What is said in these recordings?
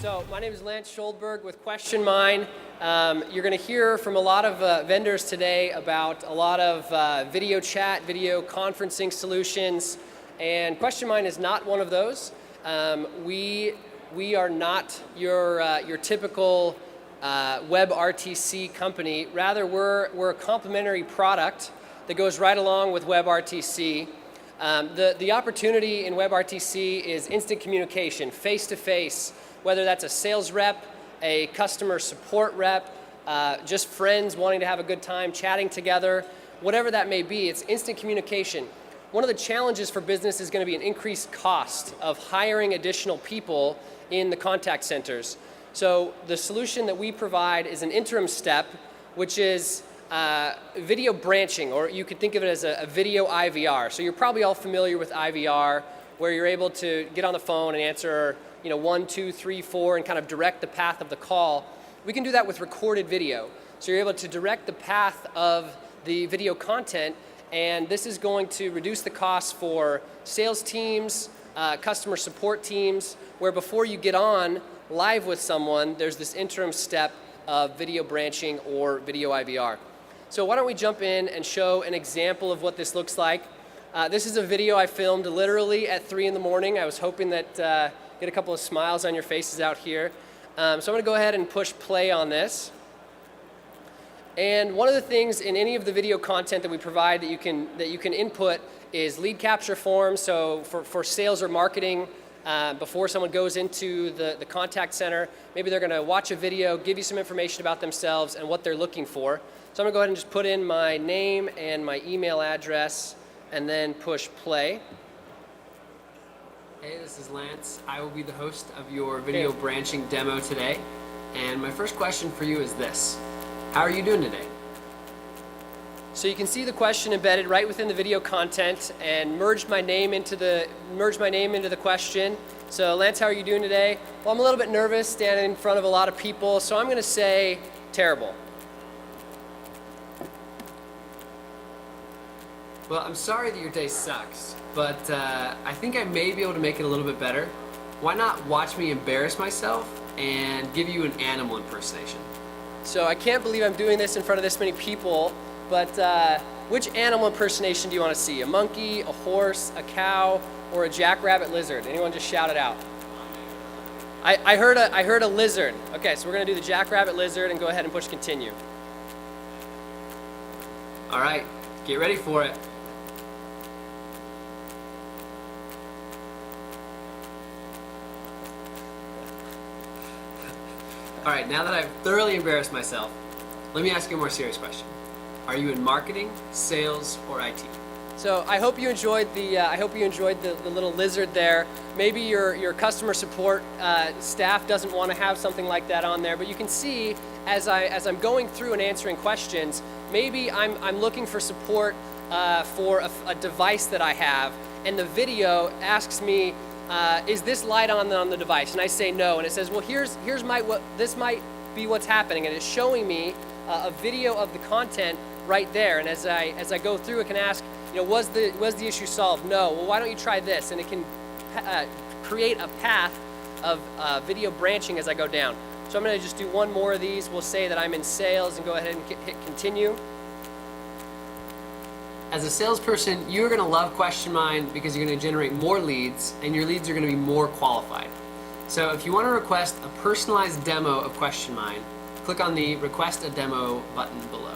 So my name is Lance Scholdberg with Questionmine. You're going to hear from a lot of vendors today about a lot of video chat, video conferencing solutions, and Questionmine is not one of those. We are not your typical WebRTC company. Rather, we're a complementary product that goes right along with WebRTC. The opportunity in WebRTC is instant communication, face-to-face, whether that's a sales rep, a customer support rep, just friends wanting to have a good time chatting together, whatever that may be, it's instant communication. One of the challenges for business is going to be an increased cost of hiring additional people in the contact centers. So the solution that we provide is an interim step, which is video branching, or you could think of it as a video IVR. So you're probably all familiar with IVR, where you're able to get on the phone and answer 1, 2, 3, 4, and kind of direct the path of the call. We can do that with recorded video. So you're able to direct the path of the video content, and this is going to reduce the cost for sales teams, customer support teams, where before you get on live with someone, there's this interim step of video branching or video IVR. So why don't we jump in and show an example of what this looks like. This is a video I filmed literally at 3 in the morning. I was hoping that get a couple of smiles on your faces out here. So I'm going to go ahead and push play on this. And one of the things in any of the video content that we provide that you can input is lead capture forms. So for sales or marketing, before someone goes into the contact center, maybe they're going to watch a video, give you some information about themselves and what they're looking for. So I'm going to go ahead and just put in my name and my email address and then push play. Hey, this is Lance. I will be the host of your video branching demo today. And my first question for you is this. How are you doing today? So you can see the question embedded right within the video content and merged my name into the question. So Lance, how are you doing today? Well, I'm a little bit nervous standing in front of a lot of people, so I'm going to say terrible. Well, I'm sorry that your day sucks, but I think I may be able to make it a little bit better. Why not watch me embarrass myself and give you an animal impersonation? So I can't believe I'm doing this in front of this many people, but which animal impersonation do you want to see? A monkey, a horse, a cow, or a jackrabbit lizard? Anyone just shout it out. I heard a lizard. Okay, so we're going to do the jackrabbit lizard and go ahead and push continue. All right, get ready for it. All right, now that I've thoroughly embarrassed myself, let me ask you a more serious question. Are you in marketing, sales, or IT? So I hope you enjoyed the little lizard there. Maybe your customer support staff doesn't want to have something like that on there, but you can see as I'm going through and answering questions, maybe I'm looking for support for a device that I have, and the video asks me, is this light on the device? And I say no, and it says, well, this might be what's happening, and it's showing me a video of the content right there. And as I go through, it can ask, was the issue solved? No. Well, why don't you try this? And it can create a path of video branching as I go down. So I'm going to just do one more of these. We'll say that I'm in sales and go ahead and hit continue. As a salesperson, you're going to love Questionmine because you're going to generate more leads, and your leads are going to be more qualified. So if you want to request a personalized demo of Questionmine, click on the Request a Demo button below.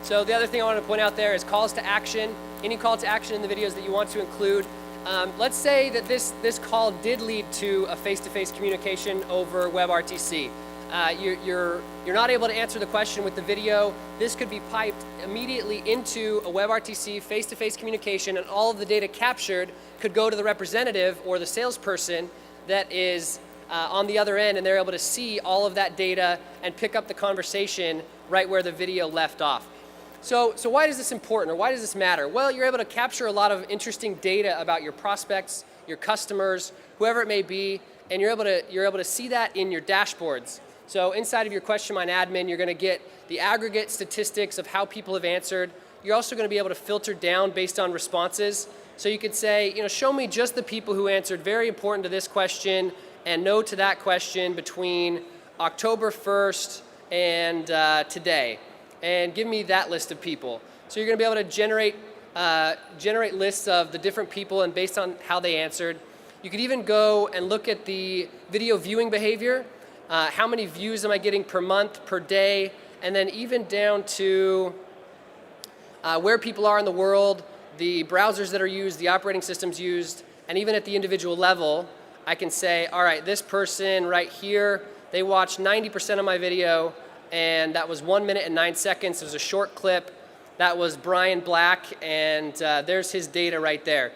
So the other thing I want to point out there is calls to action. Any call to action in the videos that you want to include. Let's say that this call did lead to a face-to-face communication over WebRTC. You're not able to answer the question with the video. This could be piped immediately into a WebRTC face-to-face communication, and all of the data captured could go to the representative or the salesperson that is on the other end, and they're able to see all of that data and pick up the conversation right where the video left off. So why is this important, or why does this matter? Well, you're able to capture a lot of interesting data about your prospects, your customers, whoever it may be, and you're able to see that in your dashboards. So inside of your Questionmine admin, you're going to get the aggregate statistics of how people have answered. You're also going to be able to filter down based on responses. So you could say, show me just the people who answered very important to this question and no to that question between October 1st and today, and give me that list of people. So you're going to be able to generate lists of the different people and based on how they answered. You could even go and look at the video viewing behavior. How many views am I getting per month, per day, and then even down to where people are in the world, the browsers that are used, the operating systems used, and even at the individual level, I can say, all right, this person right here, they watched 90% of my video, and that was 1 minute and 9 seconds. It was a short clip. That was Brian Black, and there's his data right there.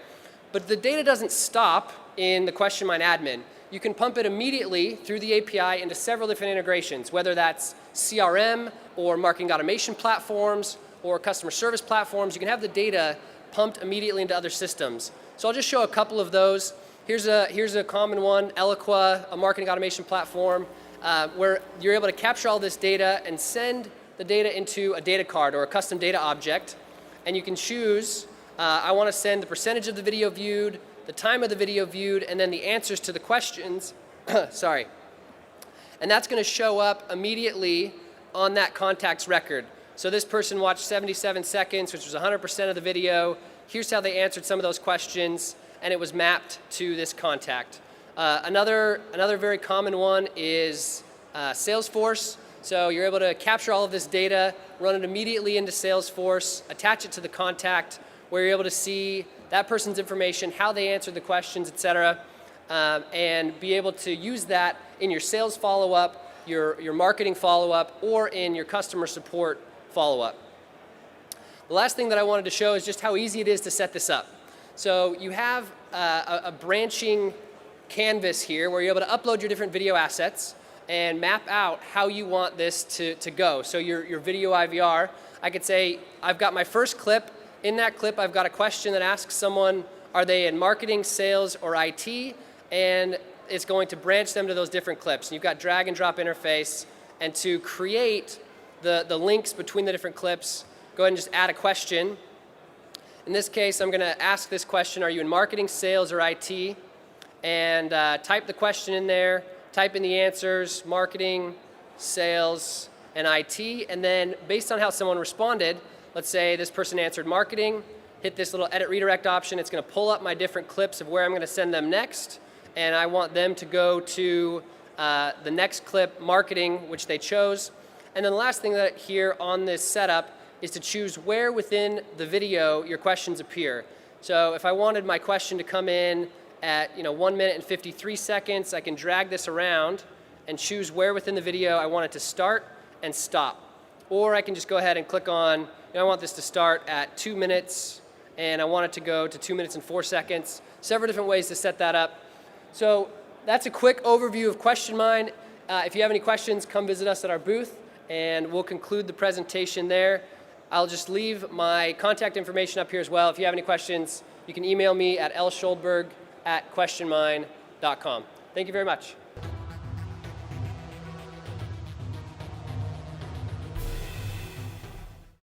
But the data doesn't stop in the Questionmine admin. You can pump it immediately through the API into several different integrations, whether that's CRM or marketing automation platforms or customer service platforms. You can have the data pumped immediately into other systems. So I'll just show a couple of those. Here's a common one, Eloqua, a marketing automation platform, where you're able to capture all this data and send the data into a data card or a custom data object. And you can choose, I want to send the percentage of the video viewed, the time of the video viewed, and then the answers to the questions. Sorry. And that's going to show up immediately on that contact's record. So this person watched 77 seconds, which was 100% of the video. Here's how they answered some of those questions, and it was mapped to this contact. Another very common one is Salesforce. So you're able to capture all of this data, run it immediately into Salesforce, attach it to the contact, where you're able to see that person's information, how they answered the questions, et cetera, and be able to use that in your sales follow-up, your marketing follow-up, or in your customer support follow-up. The last thing that I wanted to show is just how easy it is to set this up. So you have a branching canvas here where you're able to upload your different video assets and map out how you want this to go. So your video IVR, I could say, I've got my first clip. In that clip, I've got a question that asks someone, are they in marketing, sales, or IT? And it's going to branch them to those different clips. And you've got drag and drop interface. And to create the links between the different clips, go ahead and just add a question. In this case, I'm going to ask this question, are you in marketing, sales, or IT? And type the question in there, type in the answers, marketing, sales, and IT. And then based on how someone responded, let's say this person answered marketing, hit this little edit redirect option. It's going to pull up my different clips of where I'm going to send them next. And I want them to go to the next clip, marketing, which they chose. And then the last thing that here on this setup is to choose where within the video your questions appear. So if I wanted my question to come in at 1 minute and 53 seconds, I can drag this around and choose where within the video I want it to start and stop. Or I can just go ahead and click on, I want this to start at 2 minutes, and I want it to go to 2 minutes and 4 seconds. Several different ways to set that up. So that's a quick overview of Questionmine. If you have any questions, come visit us at our booth, and we'll conclude the presentation there. I'll just leave my contact information up here as well. If you have any questions, you can email me at lscholdberg@questionmine.com. Thank you very much.